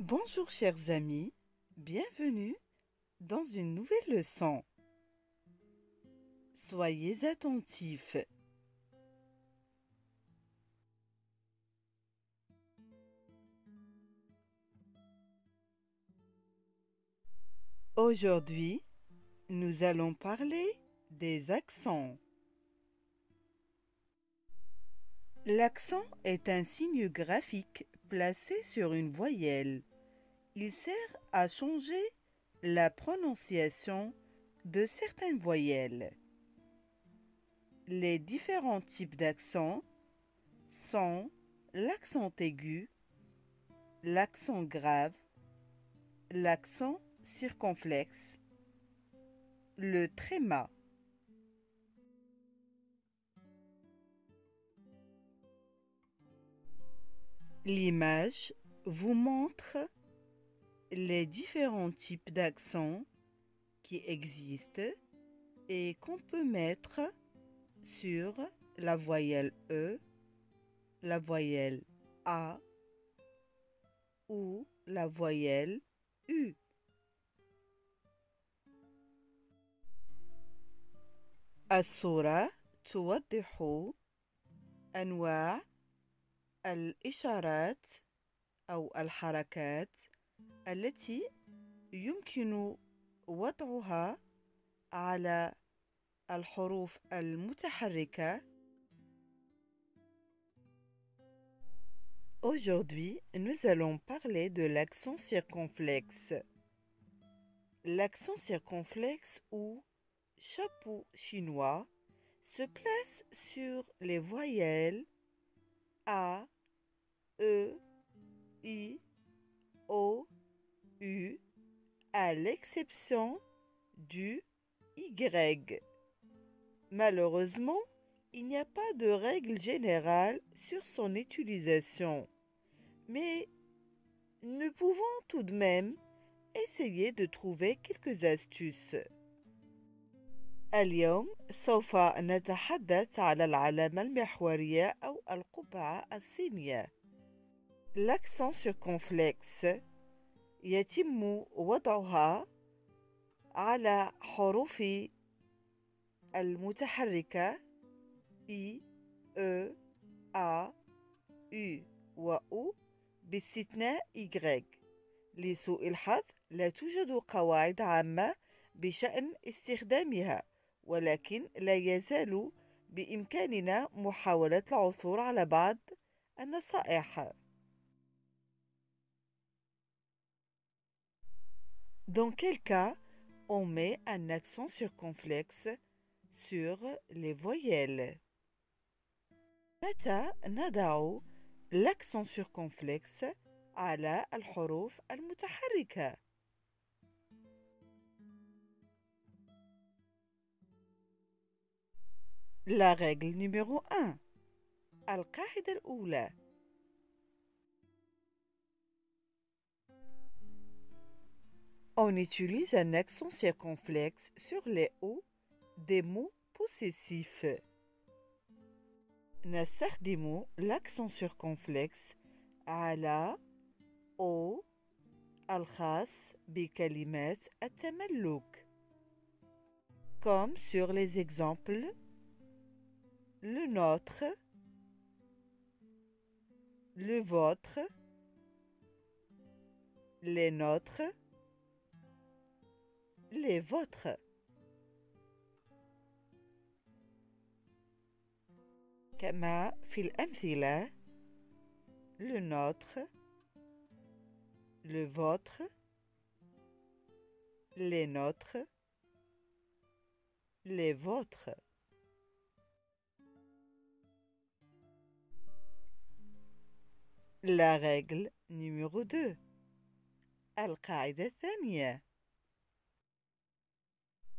Bonjour chers amis, bienvenue dans une nouvelle leçon. Soyez attentifs. Aujourd'hui, nous allons parler des accents. L'accent est un signe graphique placé sur une voyelle. Il sert à changer la prononciation de certaines voyelles. Les différents types d'accents sont l'accent aigu, l'accent grave, l'accent circonflexe, le tréma. L'image vous montre les différents types d'accents qui existent et qu'on peut mettre sur la voyelle E, la voyelle A ou la voyelle U. الصورة توضح أنواع الإشارات أو الحركات التي يمكن وضعها على الحروف المتحركة. Aujourd'hui, nous allons parler de l'accent circonflexe. L'accent circonflexe ou chapeau chinois se place sur les voyelles A, E, I, O, U, à l'exception du Y. Malheureusement, il n'y a pas de règle générale sur son utilisation, mais nous pouvons tout de même essayer de trouver quelques astuces. اليوم سوف نتحدث على العلامة المحورية أو القبعة الصينية. L'accent circonflexe يتم وضعها على حروف المتحركة I, E, A, U و U باستثناء Y. لسوء الحظ لا توجد قواعد عامة بشأن استخدامها، ولكن لا يزال بإمكاننا محاولة العثور على بعض النصائح. Dans quel cas on met un accent circonflexe sur les voyelles? متى نضع l'accent circonflexe على الحروف المتحركة؟ La règle numéro 1. القاعدة الأولى. On utilise un accent circonflexe sur les O des mots possessifs. نستخدم l'accent circonflexe على O الخاص بكلمات التملك. Comme sur les exemples le nôtre, le vôtre, les nôtres, les vôtres. كما في الأمثلة le nôtre, le vôtre, les nôtres, les vôtres. La règle numéro 2. القاعدة الثانية.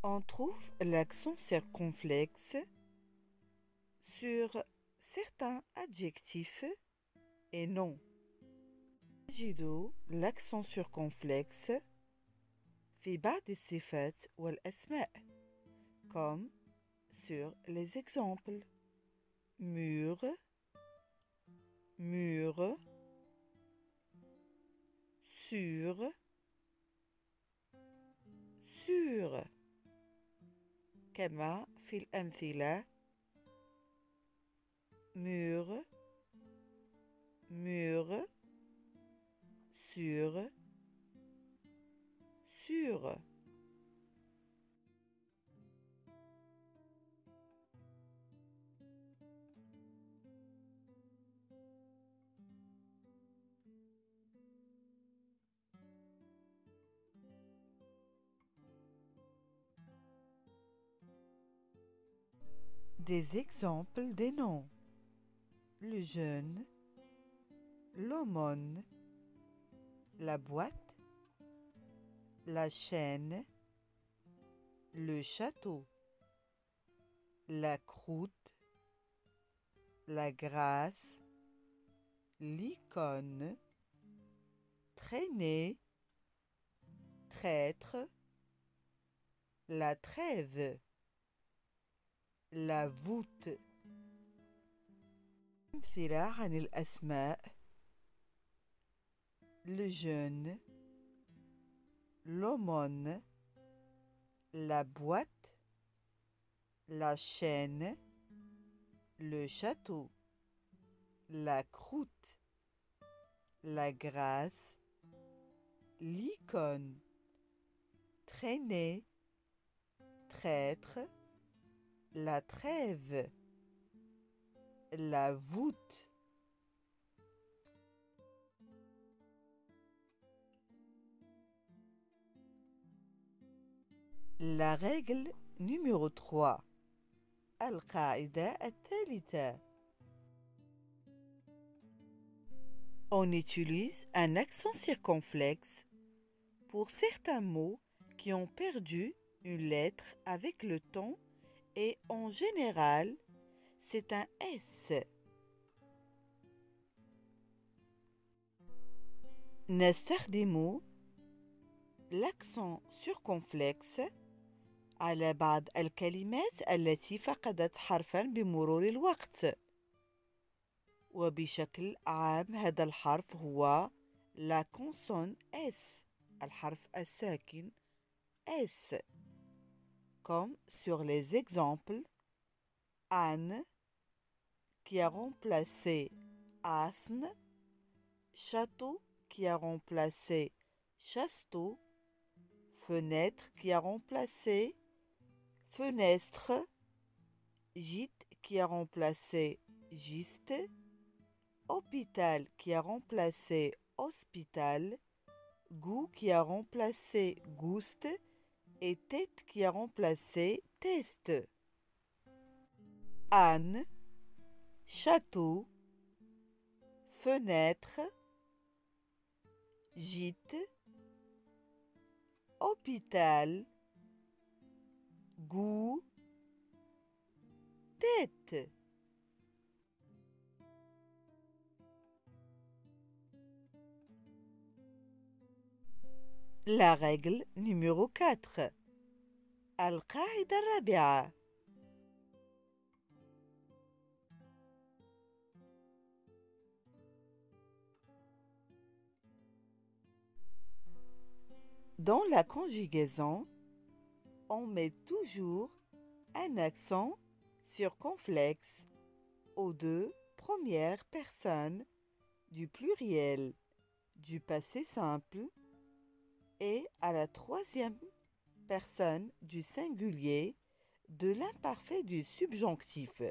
On trouve l'accent circonflexe sur certains adjectifs et noms. نجد l'accent circonflexe في بعض الصفات والأسماء comme sur les exemples mur, mur, sur, sur. كما في الأمثلة mur, mur, sur, sur. Des exemples des noms. Le jeune, l'aumône, la boîte, la chaîne, le château, la croûte, la grâce, l'icône, traîner, traître, la trêve, la voûte. أمثلة عن الأسماء le jeune, l'aumône, la boîte, la chaîne, le château, la croûte, la grâce, l'icône, traîner, traître, la trêve, la voûte. La règle numéro 3. القاعدة الثالثة. On utilise un accent circonflexe pour certains mots qui ont perdu une lettre avec le temps et en général, c'est un S. نستخدم l'accent circonflexe على بعض الكلمات التي فقدت حرفاً بمرور الوقت. وبشكل عام هذا الحرف هو la consonne S, الحرف الساكن S. Comme sur les exemples Anne qui a remplacé asne, château qui a remplacé chasteau, fenêtre qui a remplacé fenestre, gîte qui a remplacé giste, hôpital qui a remplacé hospital, goût qui a remplacé gouste et tête qui a remplacé test. Âne, château, fenêtre, gîte, hôpital, goût, tête. La règle numéro 4. القاعدة الرابعة. Dans la conjugaison, on met toujours un accent circonflexe aux deux premières personnes du pluriel du passé simple et à la troisième personne du singulier de l'imparfait du subjonctif.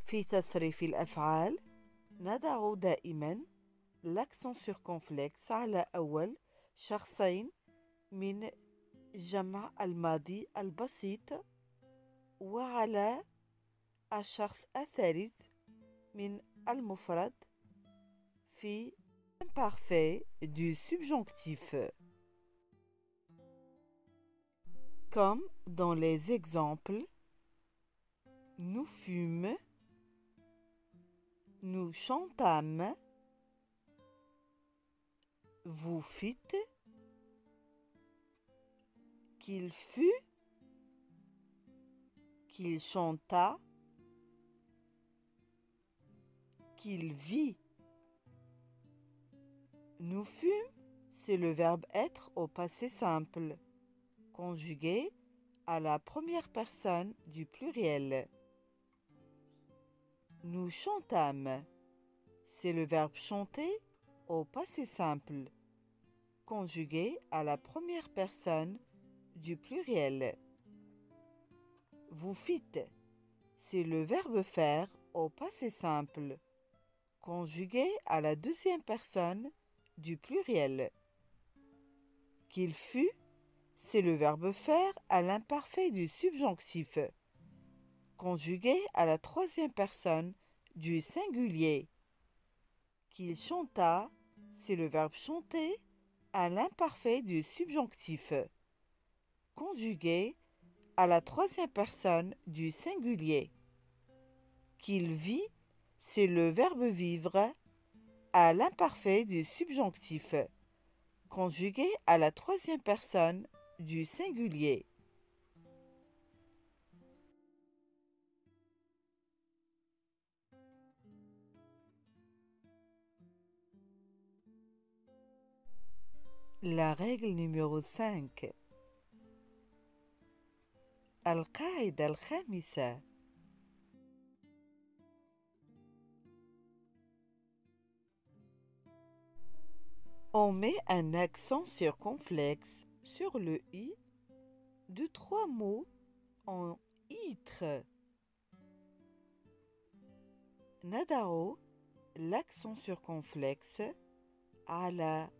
في تصريف الأفعال نضع دائما l'accent circonflexe على أول شخصين من جمع الماضي البسيط وعلى الشخص الثالث من المفرد في l'imparfait du subjonctif. Comme dans les exemples nous fûmes, nous chantâmes, vous fîtes, qu'il fut, qu'il chanta, qu'il vit. Nous fûmes, c'est le verbe être au passé simple, conjugué à la première personne du pluriel. Nous chantâmes, c'est le verbe chanter au passé simple, conjugué à la première personne du pluriel. Vous fîtes, c'est le verbe faire au passé simple, conjugué à la deuxième personne du pluriel. Qu'il fut, c'est le verbe faire à l'imparfait du subjonctif, conjugué à la troisième personne du singulier. Qu'il chanta, c'est le verbe chanter à l'imparfait du subjonctif, conjugué à la troisième personne du singulier. Qu'il vit, c'est le verbe vivre à l'imparfait du subjonctif, conjugué à la troisième personne du singulier. La règle numéro 5. القاعدة الخامسة. On met un accent circonflexe sur le i de 3 mots en itre. نضع l'accent circonflexe على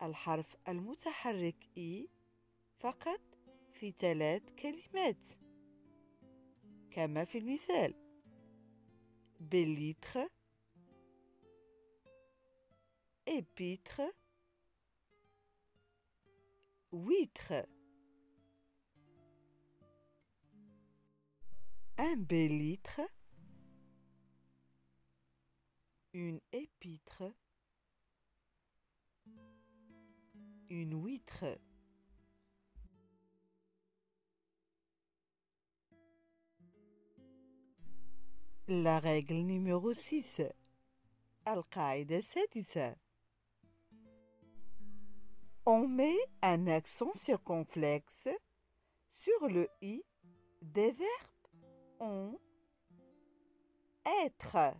الحرف المتحرك i فقط في 3 كلمات كما في المثال: بليتر، épître, huître. Un bélître, une épître, une huître. La règle numéro 6. القاعدة السادسة. On met un accent circonflexe sur le i des verbes ont, être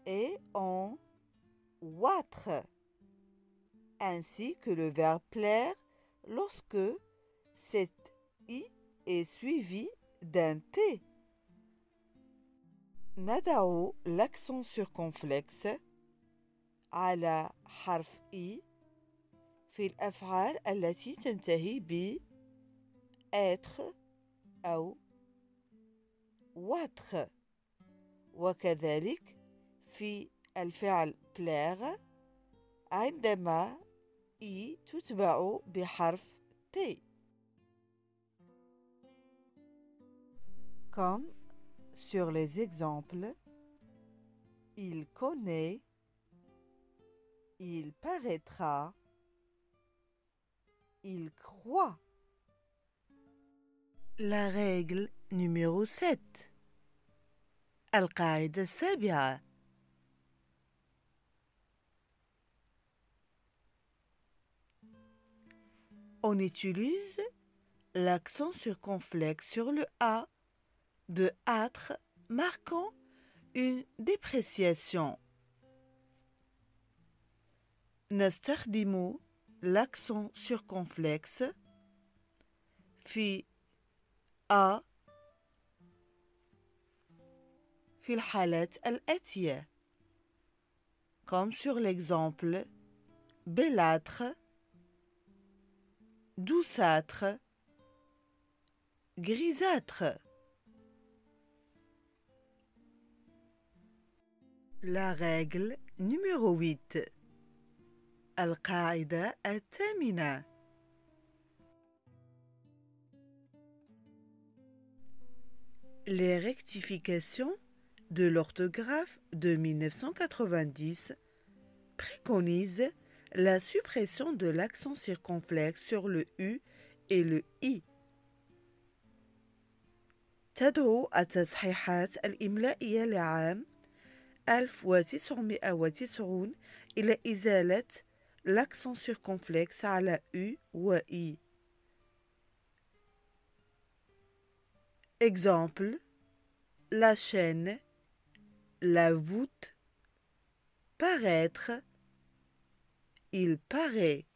et en ouatre, ainsi que le verbe plaire lorsque cet i est suivi d'un t. نضع l'accent circonflexe على حرف i في الأفعال التي تنتهي ب être أو ouatre، وكذلك في الفعل plaire عندما i تتبع بحرف t. Comme sur les exemples: il connaît, il paraîtra, il croit. La règle numéro 7. القاعدة السابعة. On utilise l'accent circonflexe sur le A de âtre marquant une dépréciation. نستخدم l'accent circonflexe في A في الحالات الآتية comme sur l'exemple belâtre, douceâtre, grisâtre. La règle numéro 8. القاعدة الثامنة. Les rectifications de l'orthographe de 1990 préconisent la suppression de l'accent circonflexe sur le U et le I. تدعو التصحيحات الإملائية لعام 1990 إلى إزالة l'accent circonflexe على U و I. Exemple: la chaîne, la voûte, paraître, il paraît.